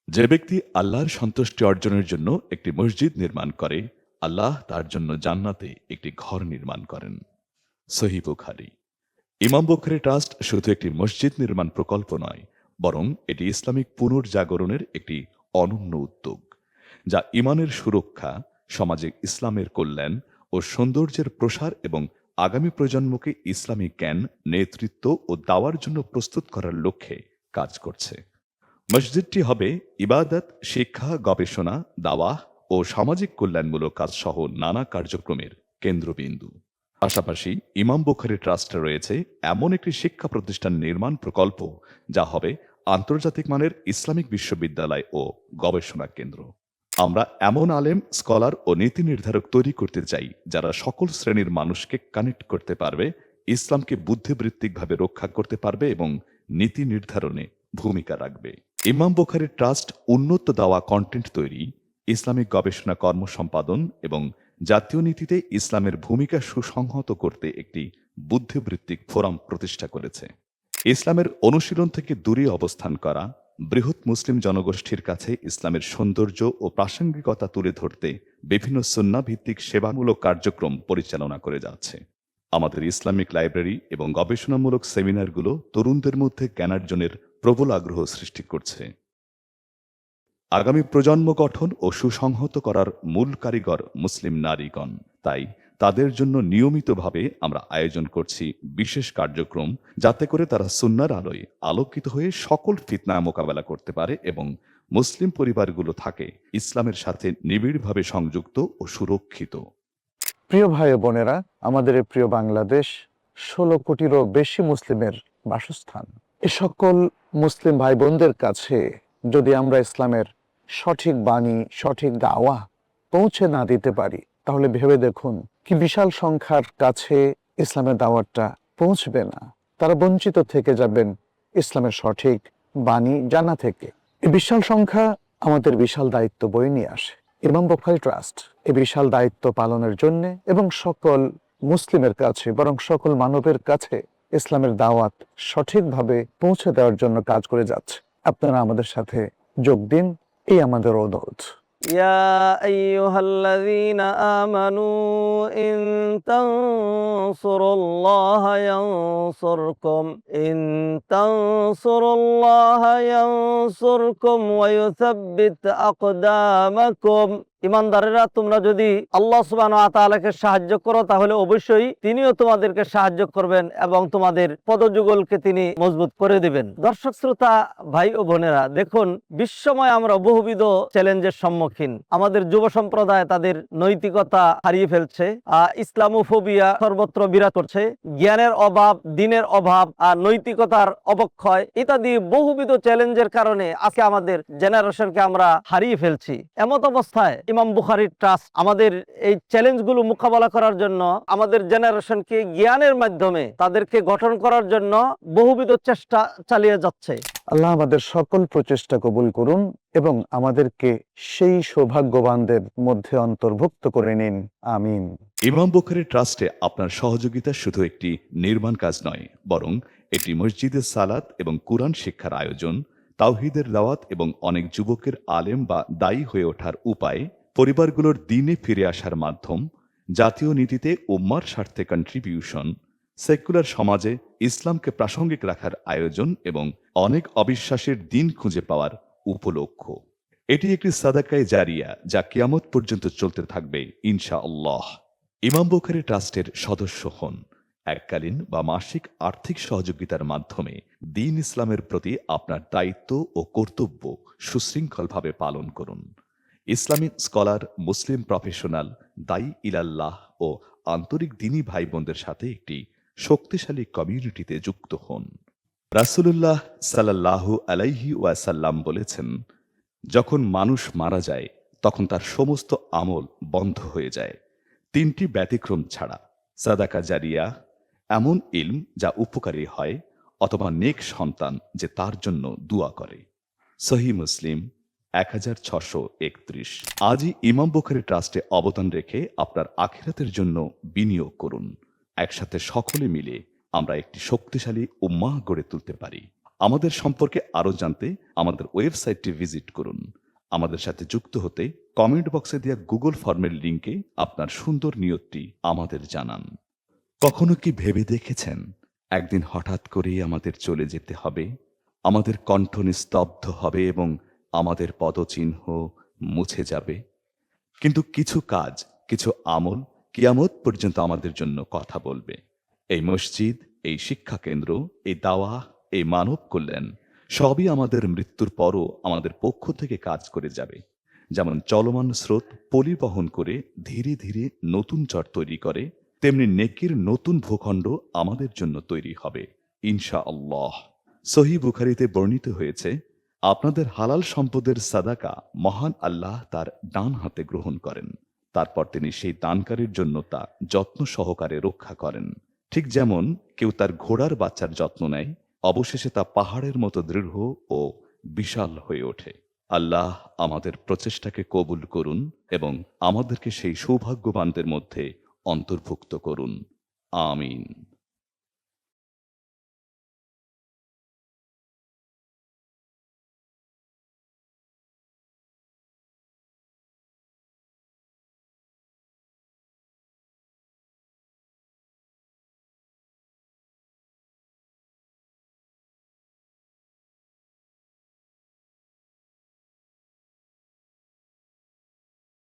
যে ব্যক্তি আল্লাহর সন্তুষ্টি অর্জনের জন্য একটি মসজিদ নির্মাণ করে, আল্লাহ তার জন্য জান্নাতে একটি ঘর নির্মাণ করেন। সহিহ বুখারী। ইমাম বুখারী ট্রাস্ট শুধু একটি মসজিদ নির্মাণ প্রকল্প নয়, বরং এটি ইসলামিক পুনর্জাগরণের একটি অনন্য উদ্যোগ, যা ঈমানের সুরক্ষা, সমাজে ইসলামের কল্যাণ ও সৌন্দর্যের প্রসার এবং আগামী প্রজন্মকে ইসলামিক জ্ঞান, নেতৃত্ব ও দাওয়ার জন্য প্রস্তুত করার লক্ষ্যে কাজ করছে। মসজিদটি হবে ইবাদত, শিক্ষা, গবেষণা, দাওয়াহ ও সামাজিক কল্যাণমূলক কাজ সহ নানা কার্যক্রমের কেন্দ্রবিন্দু। পাশাপাশি ইমাম বুখারী ট্রাস্টে রয়েছে এমন একটি শিক্ষা প্রতিষ্ঠান নির্মাণ প্রকল্প, যা হবে আন্তর্জাতিক মানের ইসলামিক বিশ্ববিদ্যালয় ও গবেষণা কেন্দ্র। আমরা এমন আলেম, স্কলার ও নীতি নির্ধারক তৈরি করতে চাই, যারা সকল শ্রেণীর মানুষকে কানেক্ট করতে পারবে, ইসলামকে বুদ্ধিবৃত্তিকভাবে রক্ষা করতে পারবে এবং নীতি নির্ধারণে ভূমিকা রাখবে। ইমাম বুখারী ট্রাস্ট উন্নত দাওয়া কন্টেন্ট তৈরি, ইসলামিক গবেষণা কর্ম সম্পাদন এবং জাতীয় নীতিতে ইসলামের ভূমিকা সুসংহত করতে একটি বুদ্ধিবৃত্তিক ফোরাম প্রতিষ্ঠা করেছে। ইসলামের অনুশীলন থেকে দূরে অবস্থান করা, বৃহৎ মুসলিম জনগোষ্ঠীর কাছে ইসলামের সৌন্দর্য ও প্রাসঙ্গিকতা তুলে ধরতে বিভিন্ন সুন্নাহ ভিত্তিক সেবামূলক কার্যক্রম পরিচালনা করে যাচ্ছে। আমাদের ইসলামিক লাইব্রেরি এবং গবেষণামূলক সেমিনারগুলো তরুণদের মধ্যে জ্ঞানার্জনের প্রবল আগ্রহ সৃষ্টি করছে। আগামী প্রজন্ম গঠন ও সুসংহত করার মূল কারিগর মুসলিম নারীগণ। তাই তাদের জন্য নিয়মিতভাবে আমরা আয়োজন করছি বিশেষ কার্যক্রম, যাতে করে তারা সুন্নাহর আলোয় আলোকিত হয়ে সকল ফিতনা মোকাবেলা করতে পারে এবং মুসলিম পরিবারগুলো থাকে ইসলামের সাথে নিবিড়ভাবে সংযুক্ত ও সুরক্ষিত। প্রিয় ভাই ও বোনেরা, আমাদের এই প্রিয় বাংলাদেশ 16 কোটিরও বেশি মুসলিমের বাসস্থান। এ সকল মুসলিম ভাই বোনদের কাছে যদি আমরা ইসলামের সঠিক বাণী, সঠিক দাওয়া পৌঁছে না দিতে পারি, তাহলে ভেবে দেখুন কি বিশাল সংখ্যার কাছে ইসলামের দাওয়াতটা পৌঁছবে না। তারা বঞ্চিত থেকে যাবেন ইসলামের সঠিক বাণী জানা থেকে। এই বিশাল সংখ্যা আমাদের বিশাল দায়িত্ব বয়ে নিয়ে আসে। ইমাম বুখারী ট্রাস্ট এই বিশাল দায়িত্ব পালনের জন্য এবং সকল মুসলিমের কাছে, বরং সকল মানবের কাছে ইসলামের দাওয়াত সঠিকভাবে পৌঁছে দেওয়ার জন্য কাজ করে যাচ্ছে। আপনারা আমাদের সাথে যোগ দিন, এই আমাদের অনুরোধ। يا أيها الذين آمنوا إن تنصروا الله ينصركم ويثبت أقدامكم। ইমানদারেরা, তোমরা যদি আল্লাহ সুবহানাহু ওয়া তাআলাকে সাহায্য করো, তাহলে অবশ্যই তিনিও তোমাদেরকে সাহায্য করবেন এবং তোমাদের পদযুগলকে তিনি মজবুত করে দিবেন। দর্শক শ্রোতা, ভাই ও বোনেরা, দেখুন বিশ্বময় আমরা বহুবিধ চ্যালেঞ্জের সম্মুখীন। আমাদের যুব সম্প্রদায় তাদের নৈতিকতা হারিয়ে ফেলছে, ইসলামোফোবিয়া সর্বত্র বিরাজ করছে, জ্ঞানের অভাব, দিনের অভাব, আর নৈতিকতার অবক্ষয় ইত্যাদি বহুবিধ চ্যালেঞ্জের কারণে আজকে আমাদের জেনারেশনকে আমরা হারিয়ে ফেলছি। এমত অবস্থায় ইমাম বুখারী ট্রাস্ট আমাদের এই চ্যালেঞ্জগুলো মোকাবেলা করার জন্য, আমাদের জেনারেশনকে জ্ঞানের মাধ্যমে তাদেরকে গঠন করার জন্য বহুবিধ চেষ্টা চালিয়ে যাচ্ছে। আল্লাহ আমাদের সকল প্রচেষ্টা কবুল করুন এবং আমাদেরকে সেই সৌভাগ্যবানদের মধ্যে অন্তর্ভুক্ত করে নিন। আমিন। ইমাম বুখারী ট্রাস্টে আপনার সহযোগিতা শুধু একটি নির্মাণ কাজ নয়, বরং এটি মসজিদে সালাত এবং কুরআন শিক্ষার আয়োজন, তাওহীদের দাওয়াত এবং অনেক যুবকের আলেম বা দায়ী হয়ে ওঠার উপায়, পরিবারগুলোর দ্বীনে ফিরে আসার মাধ্যম, জাতীয় নীতিতে উম্মার স্বার্থে কন্ট্রিবিউশন, সেকুলার সমাজে ইসলামকে প্রাসঙ্গিক রাখার আয়োজন এবং অনেক অবিশ্বাসের দিন খুঁজে পাওয়ার উপলক্ষ। এটি একটি সাদাকায়ে জারিয়া, যা কিয়ামত পর্যন্ত চলতে থাকবে ইনশাআল্লাহ। ইমাম বুখারী ট্রাস্টের সদস্য হন। এককালীন বা মাসিক আর্থিক সহযোগিতার মাধ্যমে দ্বীন ইসলামের প্রতি আপনার দায়িত্ব ও কর্তব্য সুশৃঙ্খলভাবে পালন করুন। ইসলামিক স্কলার, মুসলিম প্রফেশনাল, দায়ী ইলাল্লাহ ও আন্তরিক দ্বীনী ভাই বোনদের সাথে একটি শক্তিশালী কমিউনিটিতে যুক্ত হন। রাসূলুল্লাহ সাল্লাল্লাহু আলাইহি ওয়াসাল্লাম বলেছেন, যখন মানুষ মারা যায় তখন তার সমস্ত আমল বন্ধ হয়ে যায়, তিনটি ব্যতিক্রম ছাড়া: সাদাকা জারিয়া, এমন ইলম যা উপকারী হয়, অথবা নেক সন্তান যে তার জন্য দুয়া করে। সহিহ মুসলিম 1631। আজই ইমাম বুখারী ট্রাস্টে অবদান রেখে আপনার আখিরাতের জন্য বিনিয়োগ করুন। একসাথে সকলে মিলে আমরা একটি শক্তিশালী উম্মাহ গড়ে তুলতে পারি। আমাদের সম্পর্কে আরও জানতে আমাদের ওয়েবসাইটটি ভিজিট করুন। আমাদের সাথে যুক্ত হতে কমেন্ট বক্সে দেওয়া গুগল ফর্মের লিঙ্কে আপনার সুন্দর নিয়তটি আমাদের জানান। কখনো কি ভেবে দেখেছেন একদিন হঠাৎ করেই আমাদের চলে যেতে হবে, আমাদের কণ্ঠ নিস্তব্ধ হবে এবং আমাদের পদচিহ্ন মুছে যাবে? কিন্তু কিছু কাজ, কিছু আমল কিয়ামত পর্যন্ত আমাদের জন্য কথা বলবে। এই মসজিদ, এই শিক্ষা কেন্দ্র, এই দাওয়া, এই মানব কল্যাণ সবই আমাদের মৃত্যুর পরও আমাদের পক্ষ থেকে কাজ করে যাবে। যেমন চলমান স্রোত পরিবহন করে ধীরে ধীরে নতুন চর তৈরি করে, তেমনি নেকির নতুন ভূখণ্ড আমাদের জন্য তৈরি হবে ইনশাআল্লাহ। সহিহ বুখারীতে বর্ণিত হয়েছে, আপনাদের হালাল সম্পদের সাদাকা মহান আল্লাহ তার ডান হাতে গ্রহণ করেন, তারপর তিনি সেই দানকারীর জন্য তা যত্ন সহকারে রক্ষা করেন। ঠিক যেমন কেউ তার ঘোড়ার বাচ্চার যত্ন নেয়, অবশেষে তা পাহাড়ের মতো দৃঢ় ও বিশাল হয়ে ওঠে। আল্লাহ আমাদের প্রচেষ্টাকে কবুল করুন এবং আমাদেরকে সেই সৌভাগ্যবানদের মধ্যে অন্তর্ভুক্ত করুন। আমিন।